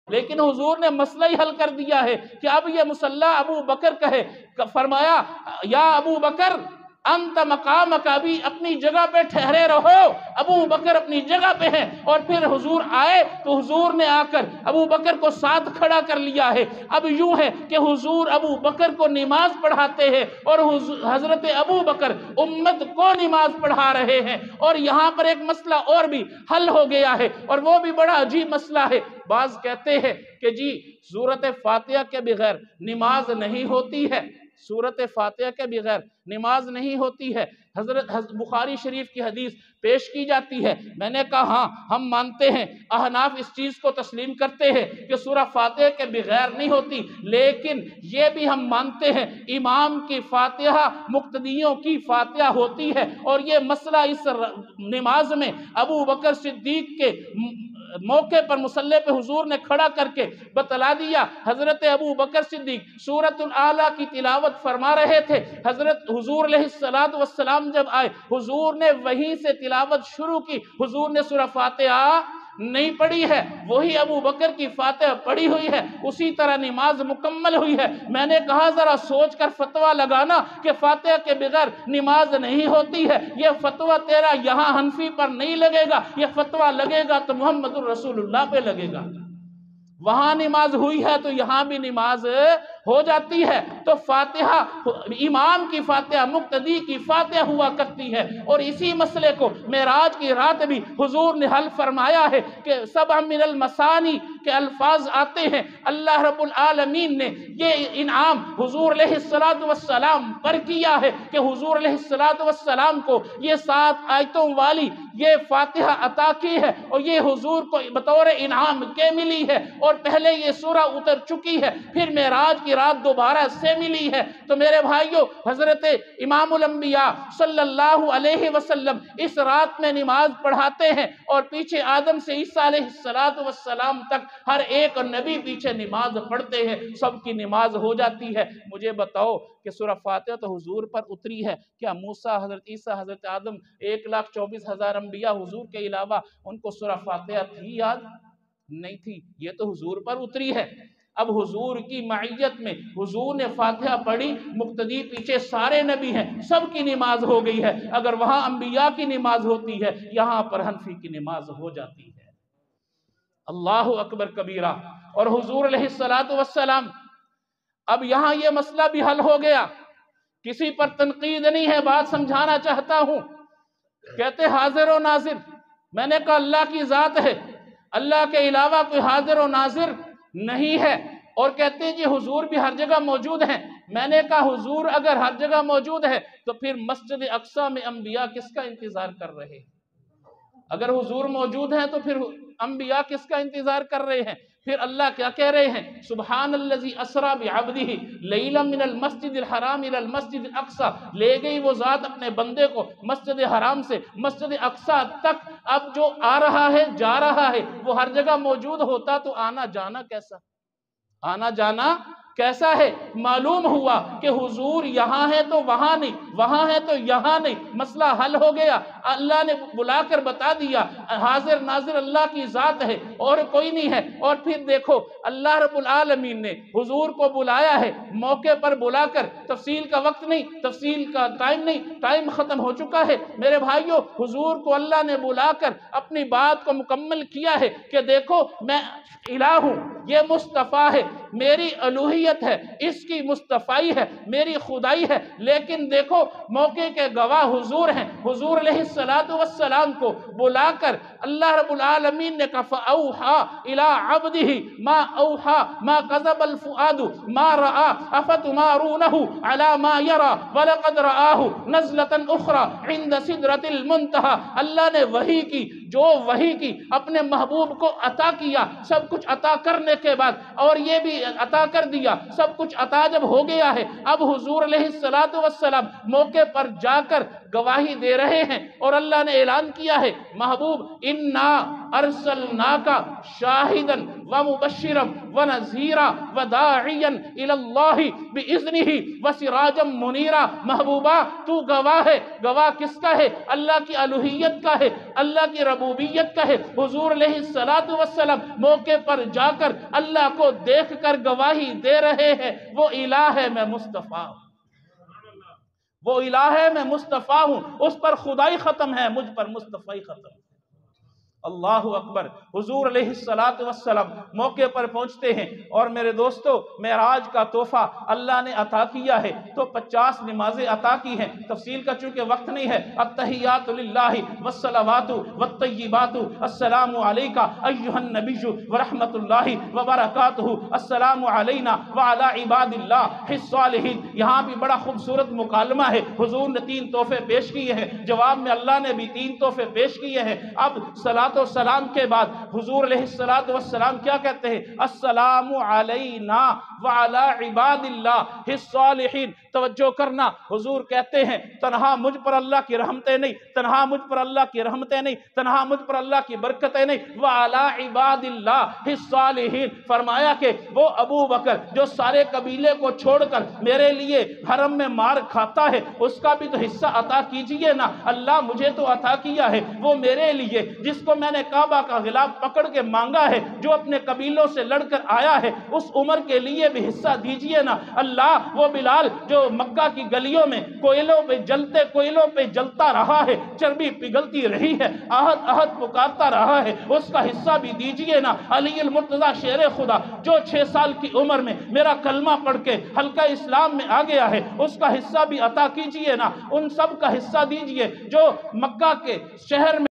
لیکن حضور نے مسئلہ ہی حل کر دیا ہے کہ اب یہ مصلی ابو بکر کا ہے۔ فرمایا یا ابو بکر انت مقامک، ابھی اپنی جگہ پہ ٹھہرے رہو، ابو بکر اپنی جگہ پہ ہیں۔ اور پھر حضور آئے تو حضور نے آ کر ابو بکر کو ساتھ کھڑا کر لیا ہے۔ اب یوں ہے کہ حضور ابو بکر کو نماز پڑھاتے ہیں اور حضرت ابو بکر امت کو نماز پڑھا رہے ہیں۔ اور یہاں پر ایک مسئلہ اور بھی حل ہو گیا ہے، اور وہ بھی بڑا عجیب مسئلہ ہے۔ بعض کہتے ہیں کہ جی سورۃ فاتحہ کے بغیر نماز نہیں ہوتی ہے، سورۃ فاتحہ کے بغیر نماز نہیں ہوتی ہے۔ حضرت بخاری شریف کی حدیث پیش کی جاتی ہے۔ میں نے کہا ہاں ہم مانتے ہیں، احناف اس چیز کو تسلیم کرتے ہیں کہ سورہ فاتحہ کے بغیر نہیں ہوتی، لیکن یہ بھی ہم مانتے ہیں امام کی فاتحہ مقتدیوں کی فاتحہ ہوتی ہے۔ اور یہ مسئلہ اس نماز میں ابو بکر صدیق کے موقع پر مصلی پہ حضور نے کھڑا کر کے بتلا دیا۔ حضرت ابو بکر صدیق سورۃ الاعلیٰ کی تلاوت فرما رہے تھے، حضرت حضور علیہ السلام جب آئے حضور نے وہیں سے تلاوت شروع کی۔ حضور نے سورہ فاتحہ نہیں پڑھی ہے، وہی ابو بکر کی فاتحہ پڑھی ہوئی ہے، اسی طرح نماز مکمل ہوئی ہے۔ میں نے کہا ذرا سوچ کر فتویٰ لگانا کہ فاتحہ کے بغیر نماز نہیں ہوتی ہے، یہ فتویٰ تیرا یہاں حنفی پر نہیں لگے گا، یہ فتویٰ لگے گا تو محمد الرسول اللہ پہ لگے گا۔ وہاں نماز ہوئی ہے تو یہاں بھی نماز ہو جاتی ہے۔ تو فاتحہ امام کی فاتحہ مقتدی کی فاتحہ ہوا کرتی ہے۔ اور اسی مسئلے کو معراج کی رات بھی حضور نے حل فرمایا ہے کہ سبع من المثانی کے الفاظ آتے ہیں۔ اللہ رب العالمین نے یہ انعام حضور علیہ السلام پر کیا ہے کہ حضور علیہ السلام کو یہ 7 آیتوں والی یہ فاتحہ عطا کی ہے، اور یہ حضور کو بطور انعام کے ملی ہے، اور پہلے یہ سورہ اتر چکی ہے، پھر معراج کی رات دوبارہ سے ملی ہے۔ تو میرے بھائیو، حضرت امام الانبیاء صلی اللہ علیہ وسلم اس رات میں نماز پڑھاتے ہیں، اور پیچھے آدم سے عیسیٰ علیہ السلام تک ہر ایک نبی پیچھے نماز پڑھتے ہیں، سب کی نماز ہو جاتی ہے۔ مجھے بتاؤ کہ سورہ فاتحہ تو حضور پر اتری ہے، کیا موسیٰ، حضرت عیسیٰ، حضرت آدم 1,24,000 انبیاء حضور کے علاوہ ان کو سورہ فاتحہ تھی یاد؟ نہیں تھی، یہ تو حضور پر اتری ہے۔ اب حضور کی معیت میں حضور نے فاتحہ پڑھی، مقتدی پیچھے سارے نبی ہیں، سب کی نماز ہو گئی ہے۔ اگر وہاں انبیاء کی نماز ہوتی ہے، یہاں پر حنفی کی نماز ہو جاتی ہے۔ اللہ اکبر کبیرہ۔ اور حضور علیہ السلام، اب یہاں یہ مسئلہ بھی حل ہو گیا، کسی پر تنقید نہیں ہے، بات سمجھانا چاہتا ہوں۔ کہتے حاضر و ناظر، میں نے کہا اللہ کی ذات ہے، اللہ کے علاوہ کوئی حاضر و ناظر نہیں ہے۔ اور کہتے ہیں جی حضور بھی ہر جگہ موجود ہیں۔ میں نے کہا حضور اگر ہر جگہ موجود ہے تو پھر مسجد اقصیٰ میں انبیاء کس کا انتظار کر رہے ہیں؟ اگر حضور موجود ہیں تو پھر انبیاء کس کا انتظار کر رہے ہیں؟ پھر اللہ کیا کہہ رہے ہیں؟ سبحان الذی اسریٰ بعبدہ لیلا من المسجد الحرام الى المسجد الاقصیٰ، لے گئی وہ ذات اپنے بندے کو مسجد حرام سے مسجد اقصیٰ تک۔ اب جو آ رہا ہے جا رہا ہے، وہ ہر جگہ موجود ہوتا تو آنا جانا کیسا؟ آنا جانا کیسا ہے؟ معلوم ہوا کہ حضور یہاں ہے تو وہاں نہیں، وہاں ہے تو یہاں نہیں، مسئلہ حل ہو گیا۔ اللہ نے بلا کر بتا دیا حاضر ناظر اللہ کی ذات ہے اور کوئی نہیں ہے۔ اور پھر دیکھو اللہ رب العالمین نے حضور کو بلایا ہے، موقع پر بلا کر، تفصیل کا وقت نہیں، تفصیل کا ٹائم نہیں، ٹائم ختم ہو چکا ہے۔ میرے بھائیو، حضور کو اللہ نے بلا کر اپنی بات کو مکمل کیا ہے کہ دیکھو میں الہ ہوں، یہ مصطفیٰ ہے، میری الوہیت ہے، اس کی مصطفائی ہے، میری خدائی ہے۔ لیکن دیکھو موقع کے گواہ حضور ہیں۔ حضور علیہ السلام کو بلا کر اللہ رب العالمین نے کہا فَأَوْحَى إِلَىٰ عَبْدِهِ مَا أَوْحَى مَا كَذَبَ الْفُؤَادُ مَا رَآ أَفَتُمَارُونَهُ عَلَىٰ مَا يَرَىٰ وَلَقَدْ رَآهُ نَزْلَةً أُخْرَىٰ عِنْدَ سِدْرَةِ الْمُنْتَهَىٰ۔ اللہ نے وحی کی، جو وحی کی اپنے محبوب کو عطا کیا، سب کچھ عطا کرنے کے بعد، اور یہ بھی عطا کر دیا، سب کچھ عطا جب ہو گیا ہے، اب حضور علیہ السلام موقع پر جا کر گواہی دے رہے ہیں، اور اللہ نے اعلان کیا ہے محبوب انا ارسلناک شاہدن ومبشرا ونذیرا وداعیا الی اللہ باذنہ وسراجا منیرا۔ محبوبہ تو گواہ ہے، گواہ کس کا ہے؟ اللہ کی الوہیت کا ہے، اللہ کی ربوبیت کا ہے۔ حضور علیہ السلام موقع پر جا کر اللہ کو دیکھ کر گواہی دے رہے ہیں، وہ الہ ہے میں مصطفیٰ ہوں، وہ الہ ہے میں مصطفیٰ ہوں، اس پر خدائی ختم ہے، مجھ پر مصطفی ختم ہے۔ اللہ اکبر۔ حضور علیہ السلام موقع پر پہنچتے ہیں، اور میرے دوستو معراج کا تحفہ اللہ نے عطا کیا ہے تو 50 نمازیں عطا کی ہیں۔ تفصیل کا چونکہ وقت نہیں ہے، التحیات للہ والصلوات والطیبات السلام علیکہ ایہا النبی ورحمت اللہ وبرکاتہ، السلام علینا وعلی عباد اللہ الصالحین۔ یہاں بھی بڑا خوبصورت مکالمہ ہے، حضور نے 3 تحفے پیش کیے ہیں، جواب میں اللہ نے بھی 3 تحفے پیش کیے ہیں۔ اب صلاۃ و سلام کے بعد حضور علیہ السلام کیا کہتے ہیں؟ السلام علینا وعلی عباد اللہ الصالحین۔ توجہ کرنا، حضور کہتے ہیں تنہا مجھ پر اللہ کی رحمتیں نہیں، تنہا مجھ پر اللہ کی رحمتیں نہیں، تنہا مجھ پر اللہ کی برکتیں نہیں، وعلی عباد اللہ الصالحین۔ فرمایا کہ وہ ابو بکر جو سارے قبیلے کو چھوڑ کر میرے لیے حرم میں مار کھاتا ہے، اس کا بھی تو حصہ عطا کیجئے نا۔ اللہ مجھے تو عطا کیا ہے، وہ میرے لیے جس کو میں نے کعبہ کا غلاف پکڑ کے مانگا ہے، جو اپنے قبیلوں سے لڑ کر آیا ہے، اس عمر کے لیے بھی حصہ دیجئے نا۔ اللہ وہ بلال جو مکہ کی گلیوں میں کوئلوں پہ جلتا رہا ہے، چربی پگھلتی رہی ہے، احد احد پکارتا رہا ہے، اس کا حصہ بھی دیجئے نا۔ علی المرتضیٰ شیر خدا جو 6 سال کی عمر میں میرا کلمہ پڑھ کے حلقہ اسلام میں آ گیا ہے، اس کا حصہ بھی عطا کیجئے نا۔ ان سب کا حصہ دیجئے جو مکہ کے شہر میں